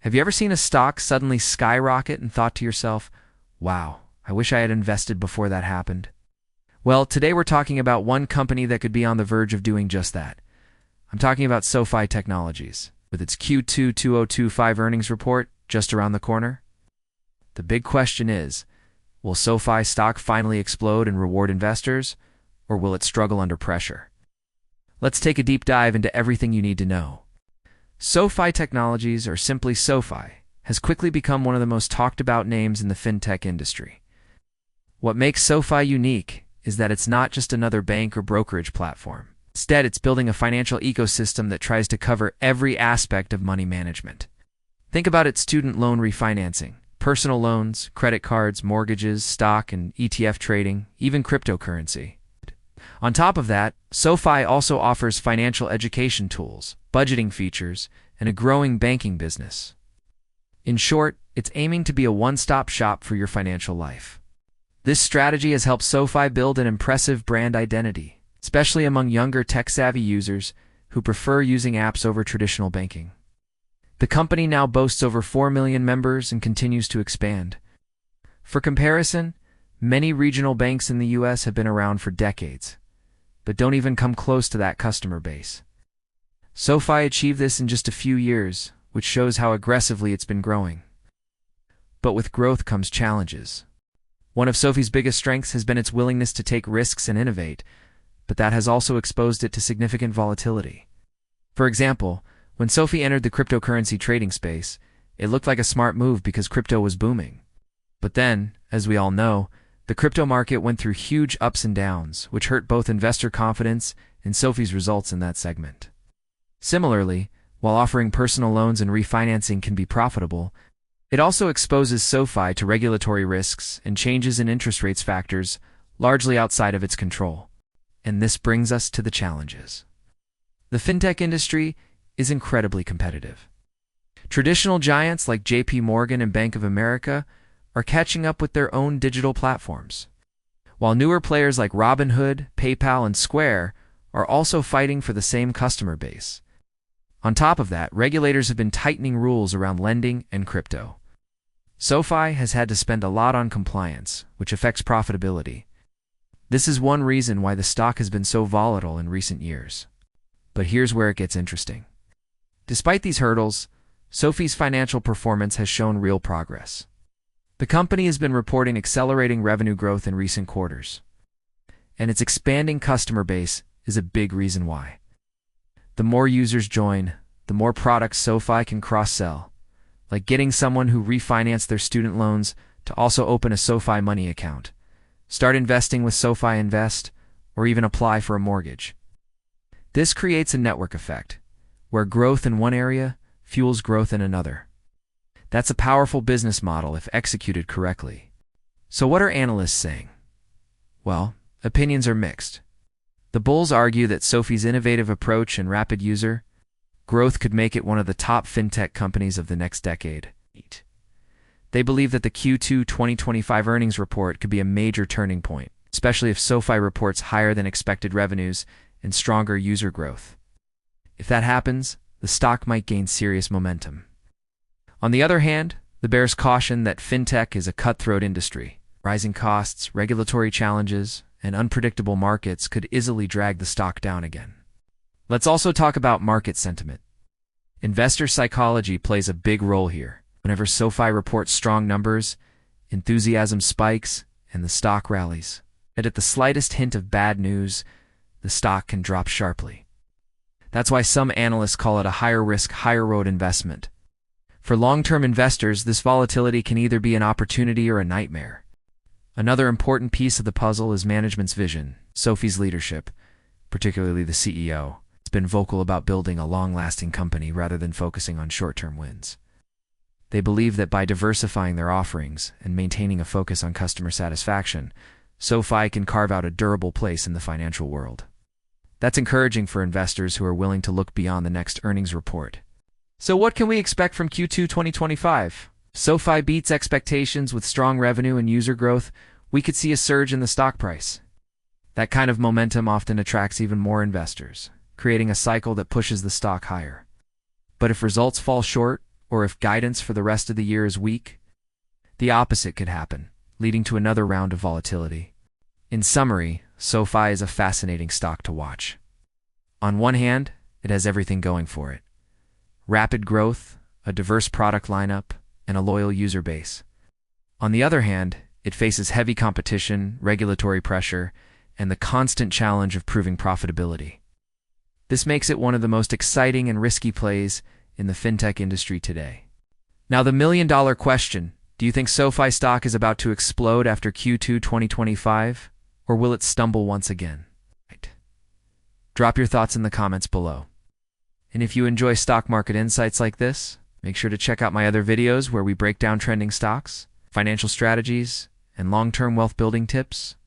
Have you ever seen a stock suddenly skyrocket and thought to yourself, wow, I wish I had invested before that happened? Well, today we're talking about one company that could be on the verge of doing just that. I'm talking about SoFi Technologies, with its Q2 2025 earnings report just around the corner. The big question is, will SoFi stock finally explode and reward investors, or will it struggle under pressure? Let's take a deep dive into everything you need to know. SoFi Technologies, or simply SoFi, has quickly become one of the most talked about names in the fintech industry. What makes SoFi unique is that it's not just another bank or brokerage platform. Instead, it's building a financial ecosystem that tries to cover every aspect of money management. Think about its student loan refinancing, personal loans, credit cards, mortgages, stock and ETF trading, even cryptocurrency. On top of that, SoFi also offers financial education tools, budgeting features, and a growing banking business. In short, it's aiming to be a one-stop shop for your financial life. This strategy has helped SoFi build an impressive brand identity, especially among younger tech-savvy users who prefer using apps over traditional banking. The company now boasts over 4 million members and continues to expand. For comparison, many regional banks in the US have been around for decades, but don't even come close to that customer base. SoFi achieved this in just a few years, which shows how aggressively it's been growing. But with growth comes challenges. One of SoFi's biggest strengths has been its willingness to take risks and innovate, but that has also exposed it to significant volatility. For example, when SoFi entered the cryptocurrency trading space, it looked like a smart move because crypto was booming. But then, as we all know, the crypto market went through huge ups and downs, which hurt both investor confidence and SoFi's results in that segment. Similarly, while offering personal loans and refinancing can be profitable, it also exposes SoFi to regulatory risks and changes in interest rates factors largely outside of its control. And this brings us to the challenges. The fintech industry is incredibly competitive. Traditional giants like JP Morgan and Bank of America are catching up with their own digital platforms, while newer players like Robinhood, PayPal, and Square are also fighting for the same customer base. On top of that, regulators have been tightening rules around lending and crypto. SoFi has had to spend a lot on compliance, which affects profitability. This is one reason why the stock has been so volatile in recent years. But here's where it gets interesting. Despite these hurdles, SoFi's financial performance has shown real progress. The company has been reporting accelerating revenue growth in recent quarters, and its expanding customer base is a big reason why. The more users join, the more products SoFi can cross-sell, like getting someone who refinanced their student loans to also open a SoFi Money account, start investing with SoFi Invest, or even apply for a mortgage. This creates a network effect, where growth in one area fuels growth in another. That's a powerful business model if executed correctly. So what are analysts saying? Well, opinions are mixed. The bulls argue that SoFi's innovative approach and rapid user growth could make it one of the top fintech companies of the next decade. They believe that the Q2 2025 earnings report could be a major turning point, especially if SoFi reports higher than expected revenues and stronger user growth. If that happens, the stock might gain serious momentum. On the other hand, the bears caution that fintech is a cutthroat industry. Rising costs, regulatory challenges, and unpredictable markets could easily drag the stock down again. Let's also talk about market sentiment. Investor psychology plays a big role here. Whenever SoFi reports strong numbers, enthusiasm spikes and the stock rallies. And at the slightest hint of bad news, the stock can drop sharply. That's why some analysts call it a higher risk, higher reward investment. For long-term investors, this volatility can either be an opportunity or a nightmare. Another important piece of the puzzle is management's vision. SoFi's leadership, particularly the CEO, has been vocal about building a long-lasting company rather than focusing on short-term wins. They believe that by diversifying their offerings and maintaining a focus on customer satisfaction, SoFi can carve out a durable place in the financial world. That's encouraging for investors who are willing to look beyond the next earnings report. So what can we expect from Q2 2025? SoFi beats expectations with strong revenue and user growth. We could see a surge in the stock price. That kind of momentum often attracts even more investors, creating a cycle that pushes the stock higher. But if results fall short or if guidance for the rest of the year is weak, the opposite could happen, leading to another round of volatility. In summary, SoFi is a fascinating stock to watch. On one hand, it has everything going for it: rapid growth, a diverse product lineup, and a loyal user base. On the other hand, it faces heavy competition, regulatory pressure, and the constant challenge of proving profitability. This makes it one of the most exciting and risky plays in the fintech industry today. Now, the million-dollar question: do you think SoFi stock is about to explode after Q2 2025, or will it stumble once again? Drop your thoughts in the comments below. And if you enjoy stock market insights like this, make sure to check out my other videos where we break down trending stocks, financial strategies, and long-term wealth building tips.